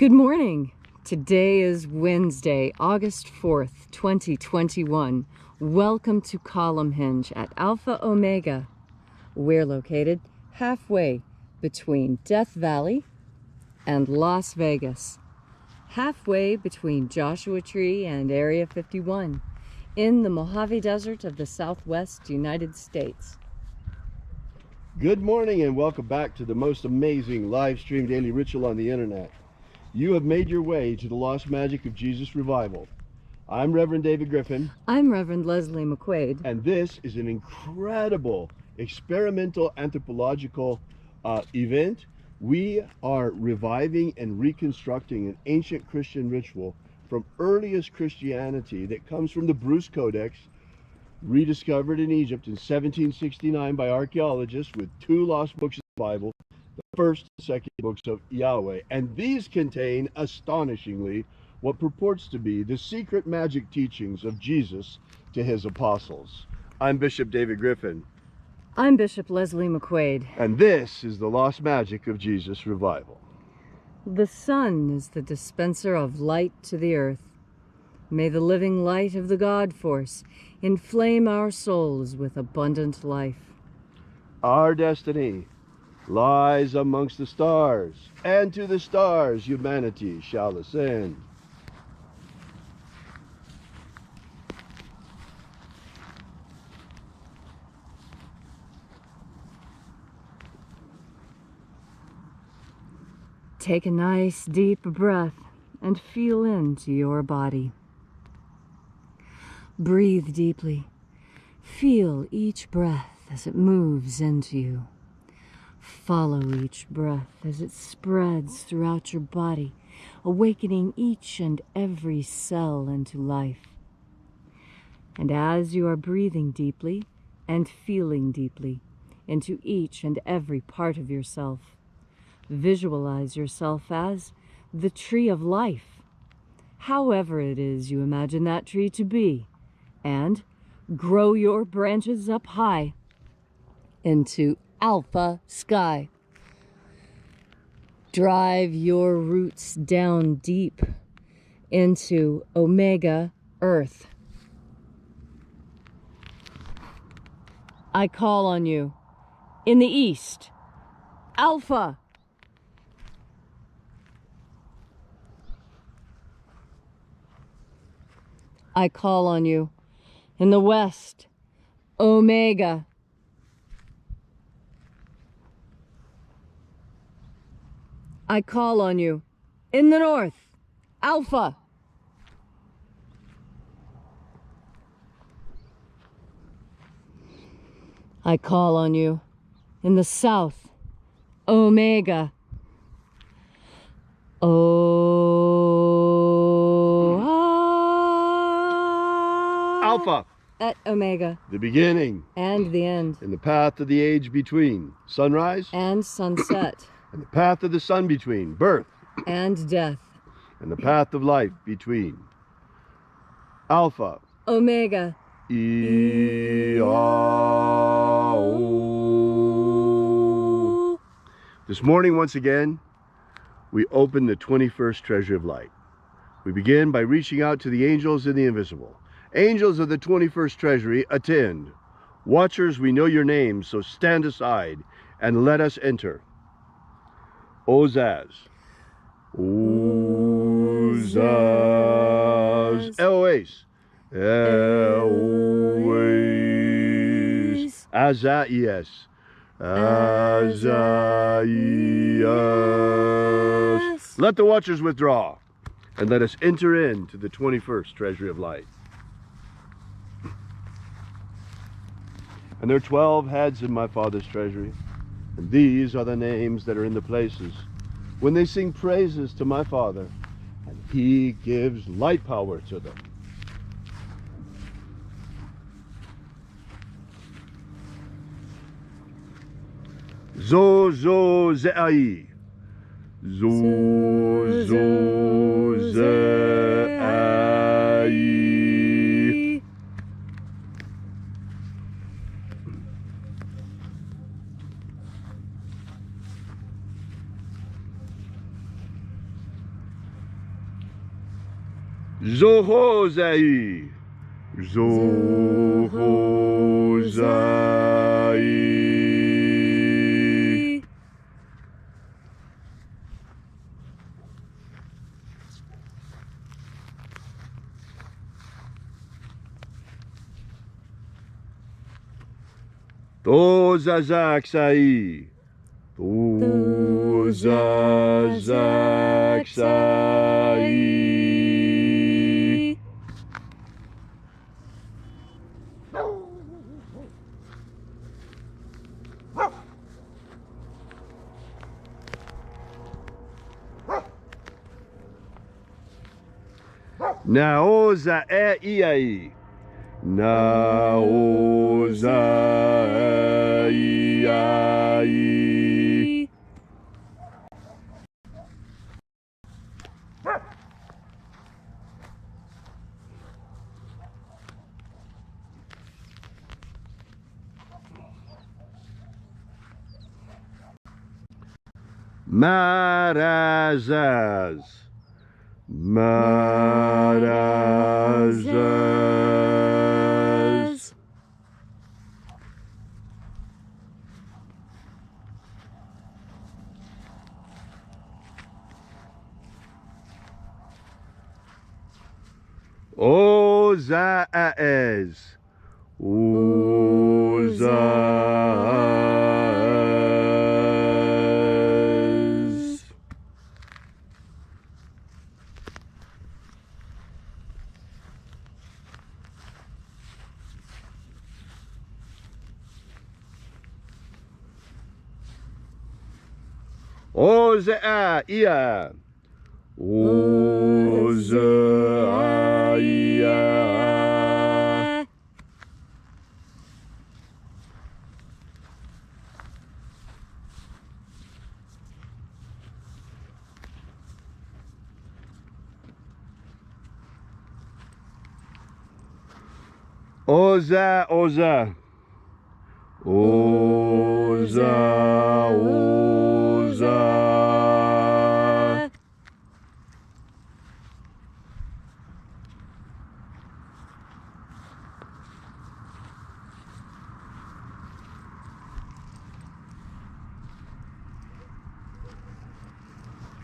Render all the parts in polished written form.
Good morning. Today is Wednesday, August 4th, 2021. Welcome to Columnhenge at Alpha Ωmega. We're located halfway between Death Valley and Las Vegas, halfway between Joshua Tree and Area 51, in the Mojave Desert of the Southwest United States. Good morning and welcome back to the most amazing live stream daily ritual on the internet. You have made your way to the Lost Magic of Jesus Revival. I'm Reverend David Griffin. I'm Reverend Leslie McQuade. And this is an incredible experimental anthropological event. We are reviving and reconstructing an ancient Christian ritual from earliest Christianity that comes from the Bruce Codex, rediscovered in Egypt in 1769 by archaeologists with two lost books of the Bible, the first and second books of Yahweh. And these contain, astonishingly, what purports to be the secret magic teachings of Jesus to his apostles. I'm Bishop David Griffin. I'm Bishop Leslie McQuade. And this is the Lost Magic of Jesus Revival. The sun is the dispenser of light to the earth. May the living light of the God force inflame our souls with abundant life. Our destiny lies amongst the stars, and to the stars humanity shall ascend. Take a nice deep breath and feel into your body. Breathe deeply. Feel each breath as it moves into you. Follow each breath as it spreads throughout your body, awakening each and every cell into life. And as you are breathing deeply and feeling deeply into each and every part of yourself, visualize yourself as the tree of life, however it is you imagine that tree to be, and grow your branches up high into Alpha sky. Drive your roots down deep into Omega earth. I call on you in the east, Alpha. I call on you in the west, Omega. I call on you in the north, Alpha. I call on you in the south, Omega. Alpha. At Omega. The beginning. And the end. In the path of the age between sunrise and sunset. And the path of the sun between birth and death. And the path of life between Alpha Omega. AΩ. This morning, once again, we open the 21st Treasury of Light. We begin by reaching out to the angels in the invisible. Angels of the 21st Treasury, attend. Watchers, we know your names, so stand aside and let us enter. Ozaz. Ozaz. Eloes. Eloes. Azaias. Azaias. Let the watchers withdraw and let us enter into the 21st Treasury of Light. And there are 12 heads in my Father's treasury, and these are the names that are in the places when they sing praises to my Father, and he gives light power to them. Zo ze'ai. Zo ze'ai. Zohozai. Zohozai. Tozazaksai. Tozazaksai. Naoza e iai. Naoza e iai. Marazaz. Marazaz. Ozaez. Ozaez. Ozea ia. Ozea ia. Oza, oza. Oza, oza.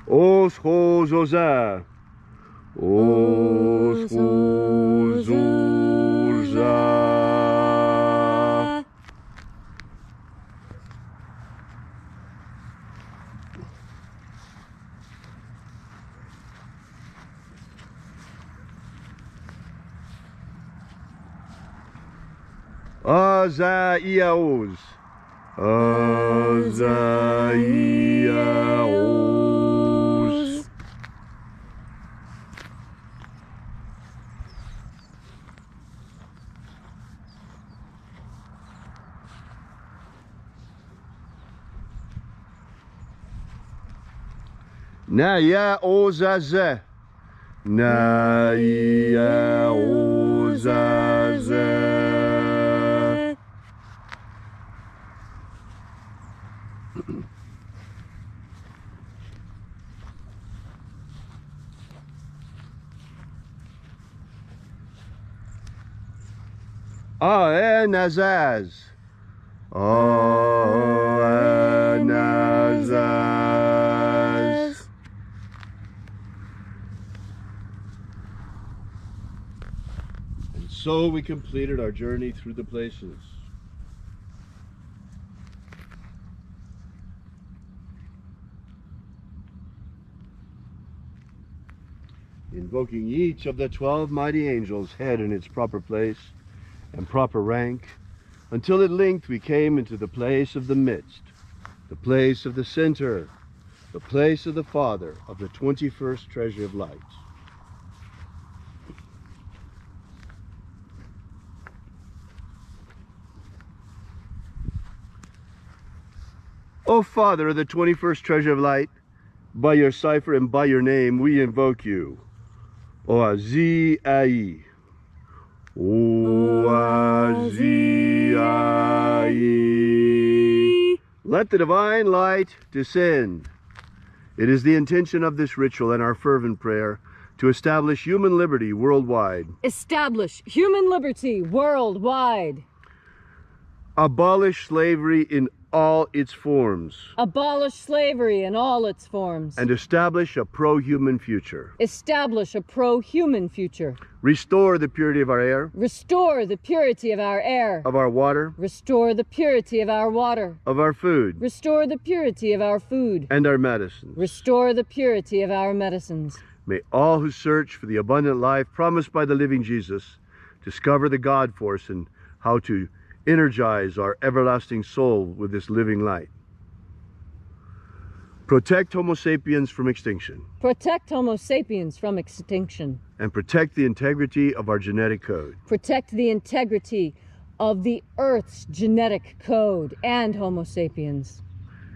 Os, hos, oza. Os, hos, oza. Azaiaos. Azaiaos. Naya ozaze. Naya ozaze. Nazaz. Nazaz. And so we completed our journey through the places. Invoking each of the 12 mighty angels, head in its proper place and proper rank, until at length we came into the place of the midst, the place of the center, the place of the Father of the 21st Treasury of Light. O Father of the 21st Treasury of Light, by your cipher and by your name we invoke you. Oazi-ai. Oazi-ai. Let the divine light descend. It is the intention of this ritual and our fervent prayer to establish human liberty worldwide, establish human liberty worldwide, abolish slavery in all its forms, abolish slavery in all its forms, and establish a pro-human future. establish a pro-human future, Restore the purity of our air, restore the purity of our air, of our water, restore the purity of our water, of our food, restore the purity of our food, and our medicines. restore the purity of our medicines. May all who search for the abundant life promised by the living Jesus discover the God force and how to energize our everlasting soul with this living light. Protect Homo sapiens from extinction, Protect Homo sapiens from extinction. and protect the integrity of our genetic code. Protect the integrity of the Earth's genetic code and Homo sapiens.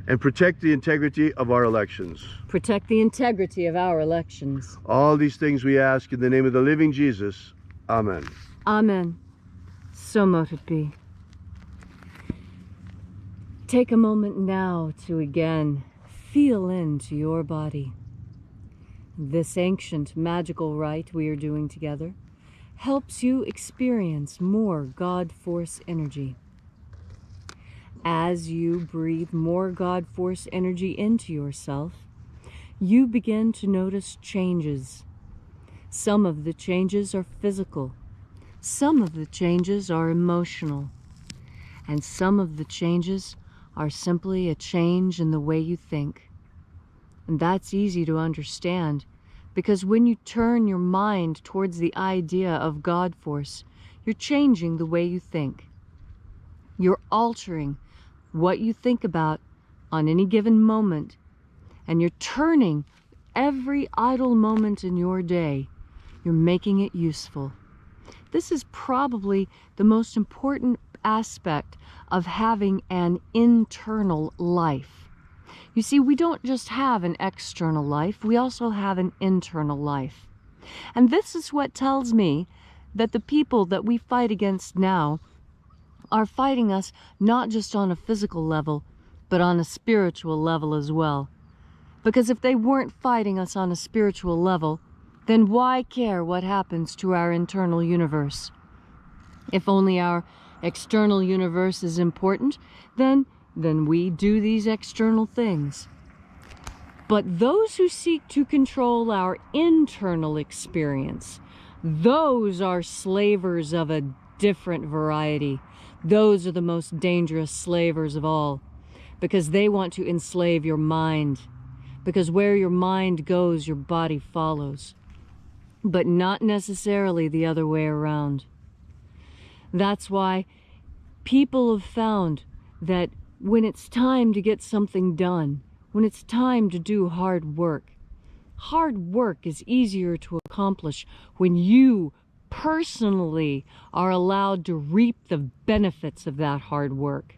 And protect the integrity of our elections. Protect the integrity of our elections. All these things we ask in the name of the living Jesus. Amen. Amen. So mote it be. Take a moment now to again feel into your body. This ancient magical rite we are doing together helps you experience more God Force energy. As you breathe more God Force energy into yourself, you begin to notice changes. Some of the changes are physical, some of the changes are emotional, and some of the changes are simply a change in the way you think. And that's easy to understand, because when you turn your mind towards the idea of God Force, you're changing the way you think. You're altering what you think about on any given moment, and you're turning every idle moment in your day, you're making it useful. This is probably the most important aspect of having an internal life. You see, we don't just have an external life, we also have an internal life. And this is what tells me that the people that we fight against now are fighting us not just on a physical level, but on a spiritual level as well. Because if they weren't fighting us on a spiritual level, then why care what happens to our internal universe? If only our external universe is important, then we do these external things. But those who seek to control our internal experience, those are slavers of a different variety. Those are the most dangerous slavers of all, because they want to enslave your mind. Because where your mind goes, your body follows. But not necessarily the other way around. That's why people have found that when it's time to get something done, when it's time to do hard work is easier to accomplish when you personally are allowed to reap the benefits of that hard work.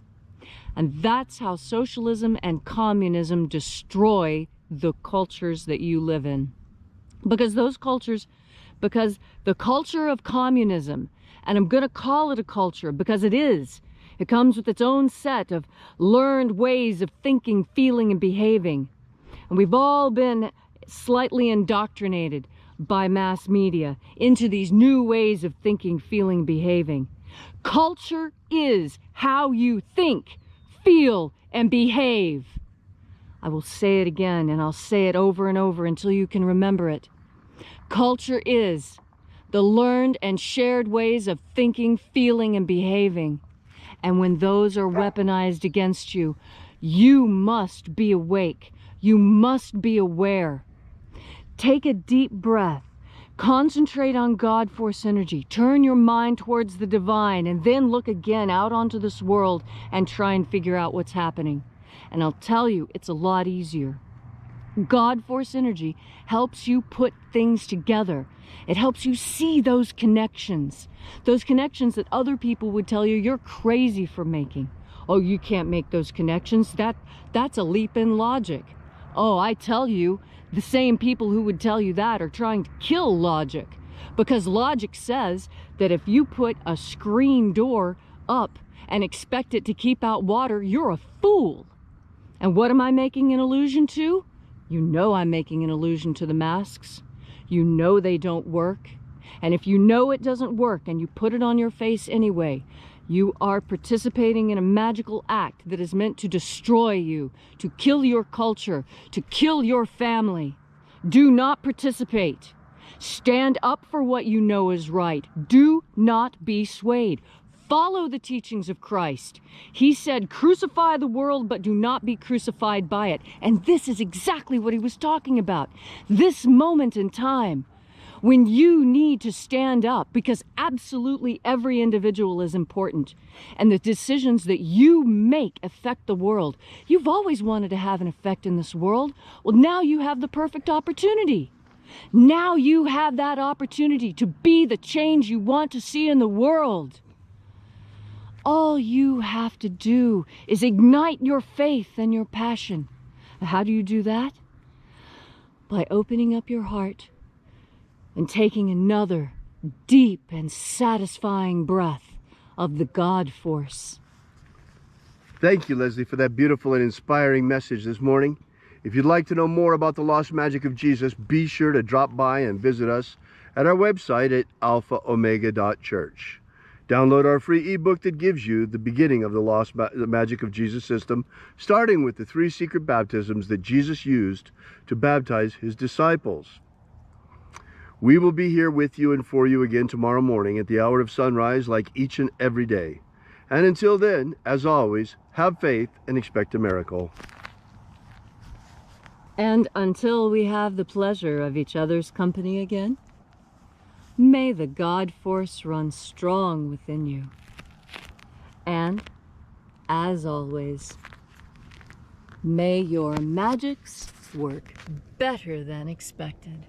And that's how socialism and communism destroy the cultures that you live in. Because the culture of communism, and I'm going to call it a culture because it is, it comes with its own set of learned ways of thinking, feeling, and behaving. And we've all been slightly indoctrinated by mass media into these new ways of thinking, feeling, behaving. Culture is how you think, feel, and behave. I will say it again, and I'll say it over and over until you can remember it. Culture is the learned and shared ways of thinking, feeling, and behaving. And when those are weaponized against you, you must be awake. You must be aware. Take a deep breath. Concentrate on God Force energy. Turn your mind towards the divine, and then look again out onto this world and try and figure out what's happening. And I'll tell you, it's a lot easier. God Force energy helps you put things together. It helps you see those connections that other people would tell you you're crazy for making. Oh, you can't make those connections. That's a leap in logic. Oh, I tell you, the same people who would tell you that are trying to kill logic, because logic says that if you put a screen door up and expect it to keep out water, you're a fool. And what am I making an allusion to? You know I'm making an allusion to the masks. You know they don't work. And if you know it doesn't work and you put it on your face anyway, you are participating in a magical act that is meant to destroy you, to kill your culture, to kill your family. Do not participate. Stand up for what you know is right. Do not be swayed. Follow the teachings of Christ. He said, crucify the world, but do not be crucified by it. And this is exactly what he was talking about. This moment in time, when you need to stand up, because absolutely every individual is important, and the decisions that you make affect the world. You've always wanted to have an effect in this world. Well, now you have the perfect opportunity. Now you have that opportunity to be the change you want to see in the world. All you have to do is ignite your faith and your passion. How do you do that? By opening up your heart and taking another deep and satisfying breath of the God force. Thank you, Leslie, for that beautiful and inspiring message this morning. If you'd like to know more about the lost magic of Jesus, be sure to drop by and visit us at our website at alphaomega.church. Download our free ebook that gives you the beginning of the lost magic of Jesus system, starting with the 3 secret baptisms that Jesus used to baptize his disciples. We will be here with you and for you again tomorrow morning at the hour of sunrise, like each and every day. And until then, as always, have faith and expect a miracle. And until we have the pleasure of each other's company again, may the God force run strong within you. And, as always, may your magics work better than expected.